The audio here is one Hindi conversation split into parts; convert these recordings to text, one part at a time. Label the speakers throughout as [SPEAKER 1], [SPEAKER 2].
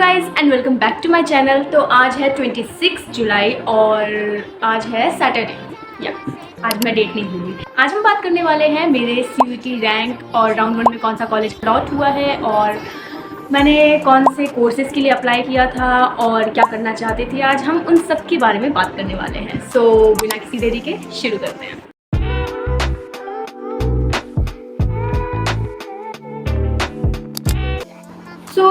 [SPEAKER 1] Guys and welcome back to my channel. तो आज है 26 जुलाई और आज है सैटरडे। या आज मैं डेट नहीं भूली। आज हम बात करने वाले हैं मेरे CUET रैंक और राउंड 1 में कौन सा कॉलेज अलॉट हुआ है और मैंने कौन से कोर्सेज़ के लिए अप्लाई किया था और क्या करना चाहते थे। आज हम उन सब के बारे में बात करने वाले हैं। सो बिना किसी देरी के शुरू करते हैं।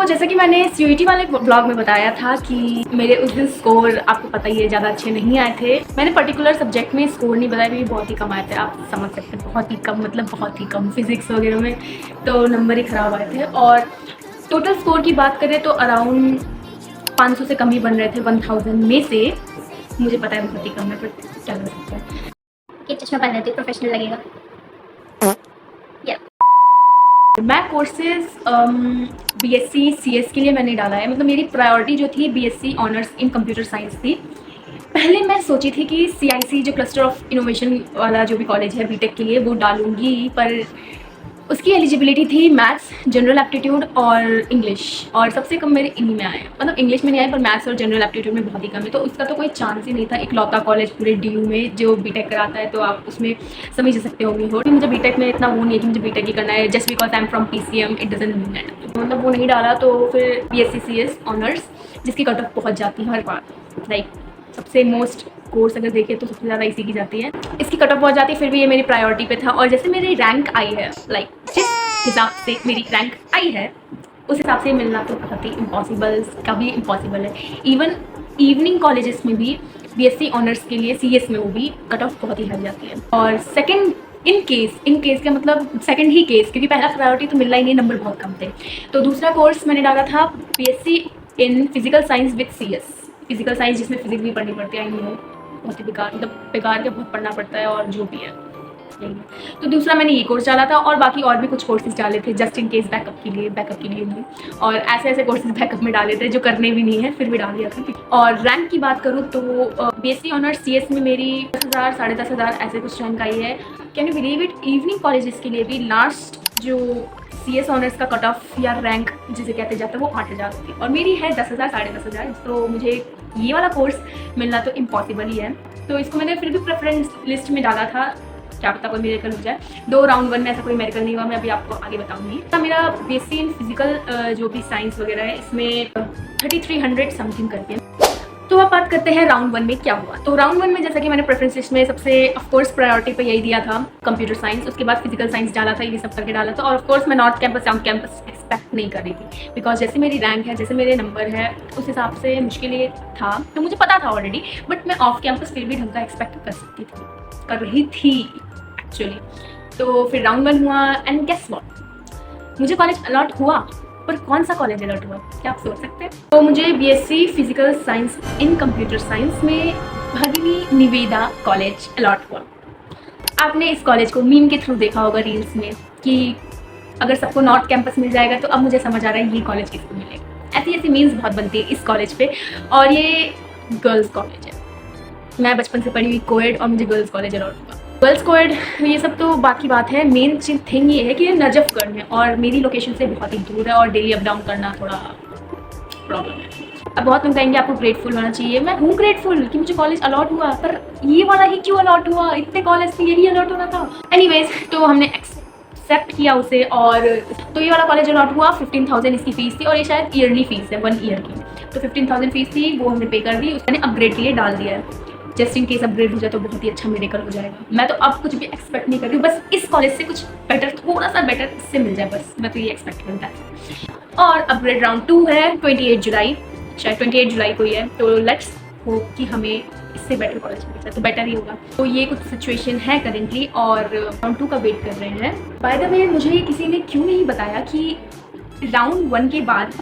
[SPEAKER 1] जैसा कि मैंने CUET वाले ब्लॉग में बताया था कि मेरे उस दिन स्कोर आपको पता ही है ज़्यादा अच्छे नहीं आए थे। मैंने पर्टिकुलर सब्जेक्ट में स्कोर नहीं बताया क्योंकि बहुत ही कम आए थे। आप समझ सकते हैं, बहुत ही कम मतलब बहुत ही कम। फिज़िक्स वगैरह में तो नंबर ही ख़राब आए थे। और टोटल स्कोर की बात करें तो अराउंड 500 से कम ही बन रहे थे 1000 में से। मुझे पता है बहुत ही कम है, पर क्या कर सकते हैं।
[SPEAKER 2] कि चश्मा पहन लेती हूँ, प्रोफेशनल लगेगा।
[SPEAKER 1] मैं कोर्सेज BSc CS के लिए मैंने डाला है। मतलब मेरी प्रायोरिटी जो थी BSc honours in computer science थी। पहले मैं सोची थी कि CIC जो क्लस्टर ऑफ इनोवेशन वाला जो भी कॉलेज है बीटेक के लिए वो डालूंगी, पर उसकी एलिजिबिलिटी थी मैथ्स, जनरल एप्टीट्यूड और इंग्लिश, और सबसे कम मेरे इन्हीं में आए। मतलब इंग्लिश में नहीं आए पर मैथ्स और जनरल एप्टीट्यूड में बहुत ही कम है। तो उसका तो कोई चांस ही नहीं था। इकलौता कॉलेज पूरे DU में जो बीटेक कराता है, तो आप उसमें समझ सकते होंगे हो। मुझे बीटेक में इतना वो नहीं है कि मुझे बीटेक ही करना है just because I am from PCM, it doesn't mean that. मतलब वो नहीं डाला। तो फिर BSc CS ऑनर्स जिसकी कट ऑफ पहुँच जाती है हर बार, लाइक सबसे मोस्ट कोर्स अगर देखें तो सबसे ज़्यादा इसी की जाती है, इसकी कट ऑफ पहुँच जाती है। फिर भी ये मेरी प्रायोरिटी पे था। और जैसे मेरी रैंक आई है, लाइक जिस हिसाब से मेरी रैंक आई है उस हिसाब से मिलना तो बहुत ही इम्पॉसिबल, कभी इम्पॉसिबल है। इवन इवनिंग कॉलेजेस में भी BSc ऑनर्स के लिए CS में वो भी कट ऑफ बहुत ही हट जाती है। और सेकेंड इन केस का मतलब सेकंड ही केस, क्योंकि पहला प्रायोरिटी तो मिलना ही नहीं, नंबर बहुत कम थे। तो दूसरा कोर्स मैंने डाला था BSc in physical science with CS। Physical science जिसमें फिजिक्स भी पढ़नी पड़ती है, आई नो बहुत ही बेकार, मतलब बेकार के बहुत पढ़ना पड़ता है और जो भी है। तो दूसरा मैंने ये कोर्स डाला था और बाकी और भी कुछ कोर्सेज डाले थे जस्ट इन केस, बैकअप के लिए नहीं। और ऐसे ऐसे कोर्सेज बैकअप में डाले थे जो करने भी नहीं है, फिर भी डाल दिया था। और रैंक की बात करूँ तो BSc ऑनर्स CS में मेरी 10,000 10,500 ऐसे कुछ रैंक आई है। Can you believe it, evening colleges के लिए भी लास्ट जो CS ऑनर्स का कट ऑफ या रैंक जिसे कहते जाते हैं वो 8,000 थी और मेरी है 10,000 10,500। तो मुझे ये वाला कोर्स मिलना तो इम्पॉसिबल ही है। तो इसको मैंने फिर भी प्रेफरेंस लिस्ट में डाला था, क्या पता कोई मेरेकल हो जाए। दो राउंड 1 में ऐसा कोई मेरेकल नहीं हुआ, मैं अभी आपको आगे बताऊंगी। तो मेरा BSc इन फिजिकल जो भी साइंस वगैरह है इसमें 3300 समथिंग करके। तो अब बात करते हैं राउंड 1 में क्या हुआ। तो राउंड 1 में जैसा कि मैंने प्रेफरेंस लिस्ट में सबसे ऑफकोर्स प्रायोरिटी पे यही दिया था, कंप्यूटर साइंस। उसके बाद फिजिकल साइंस डाला था, ये सब करके डाला था। और ऑफकोर्स मैं north campus south campus expect नहीं कर रही थी, बिकॉज जैसे मेरी रैंक है, जैसे मेरे नंबर है, उस हिसाब से मुश्किल ये था। तो मुझे पता था ऑलरेडी, बट मैं ऑफ कैंपस फिर भी ढंग का एक्सपेक्ट कर रही थी एक्चुअली। तो फिर राउंड 1 हुआ एंड गेस व्हाट, मुझे कॉलेज अलॉट हुआ। पर कौन सा कॉलेज अलॉट हुआ क्या आप सोच सकते हैं? तो मुझे BSc फिजिकल साइंस इन कंप्यूटर साइंस में भगिनी निवेदा कॉलेज अलॉट हुआ। आपने इस कॉलेज को मीम के थ्रू देखा होगा रील्स में कि अगर सबको नॉर्थ कैंपस मिल जाएगा तो अब मुझे समझ आ रहा है ये कॉलेज किसको मिलेगा। ऐसी ऐसी मीम्स बहुत बनती है इस कॉलेज पे। और ये गर्ल्स कॉलेज है। मैं बचपन से पढ़ी हुई कोएड और मुझे गर्ल्स कॉलेज अलॉट हुआ। गर्ल्स कोएड ये सब तो बाकी बात है, मेन थिंग ये है कि ये नजफगढ़ में और मेरी लोकेशन से बहुत ही दूर है और डेली अप डाउन करना थोड़ा प्रॉब्लम है। अब बहुत लोग कहेंगे आपको ग्रेटफुल होना चाहिए। मैं हूँ ग्रेटफुल कि मुझे कॉलेज अलॉट हुआ, पर ये वाला ही क्यों अलॉट हुआ? इतने कॉलेज से यही अलॉट होना था। एनीवेज, तो हमने एक्सेप्ट किया उसे। और तो ये वाला कॉलेज अलॉट हुआ। 15,000 इसकी फीस थी और ये शायद ईयरली फीस है 1 ईयर की। तो 15,000 फीस थी, वो हमने पे कर दी। उसने अपग्रेड के लिए डाल दिया है, जस्ट इन केस अपग्रेड हो जाए तो बहुत ही अच्छा मेरेकल हो जाएगा। मैं तो अब कुछ भी एक्सपेक्ट नहीं कर रही हूँ, बस इस कॉलेज से कुछ बेटर, थोड़ा सा बेटर इससे मिल जाए, बस मैं तो ये एक्सपेक्ट करता है। और अपग्रेड राउंड 2 है 28 जुलाई, शायद 28 जुलाई को ही है। तो लेट्स होप कि हमें इससे बेटर कॉलेज मिल जाए, तो बेटर ही होगा। तो ये कुछ सिचुएशन है करेंटली और राउंड 2 का वेट कर रहे हैं। बाय द वे, मुझे किसी ने क्यों नहीं बताया कि राउंड 1 के बाद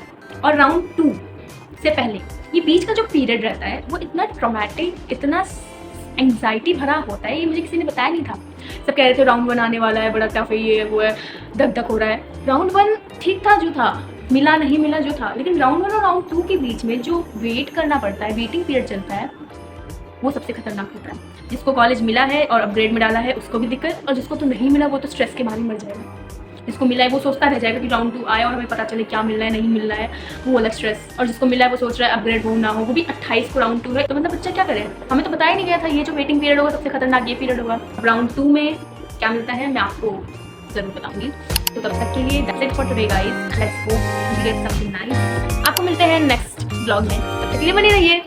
[SPEAKER 1] और राउंड 2 से पहले ये बीच का जो पीरियड रहता है वो इतना ट्रॉमेटिक, इतना एंग्जाइटी भरा होता है, ये मुझे किसी ने बताया नहीं था। सब कह रहे थे राउंड 1 आने वाला है, बड़ा टफ है, ये वो है, धक धक हो रहा है। राउंड 1 ठीक था जो था, मिला नहीं मिला जो था, लेकिन राउंड 1 और राउंड 2 के बीच में जो वेट करना पड़ता है, वेटिंग पीरियड चलता है, वो सबसे खतरनाक होता है। जिसको कॉलेज मिला है और अपग्रेड में डाला है उसको भी दिक्कत, और जिसको तो नहीं मिला वो तो स्ट्रेस के मारे मर जाएगा। जिसको मिला है वो सोचता रह जाएगा कि राउंड 2 आए और हमें पता चले क्या मिल रहा है नहीं मिल रहा है, वो अलग स्ट्रेस। और जिसको मिला है वो सोच रहा है अपग्रेड हो ना हो, वो भी 28 को राउंड 2 है, तो मतलब बच्चा क्या करे। हमें तो बताया नहीं गया था ये जो वेटिंग पीरियड होगा सबसे खतरनाक ये पीरियड होगा। राउंड 2 में क्या मिलता है मैं आपको ज़रूर बताऊंगी। तो तब तक के लिए that's it for today guys, let's go get something nice. आपको मिलते हैं नेक्स्ट ब्लॉग में, तब तक के लिए बने रहिए।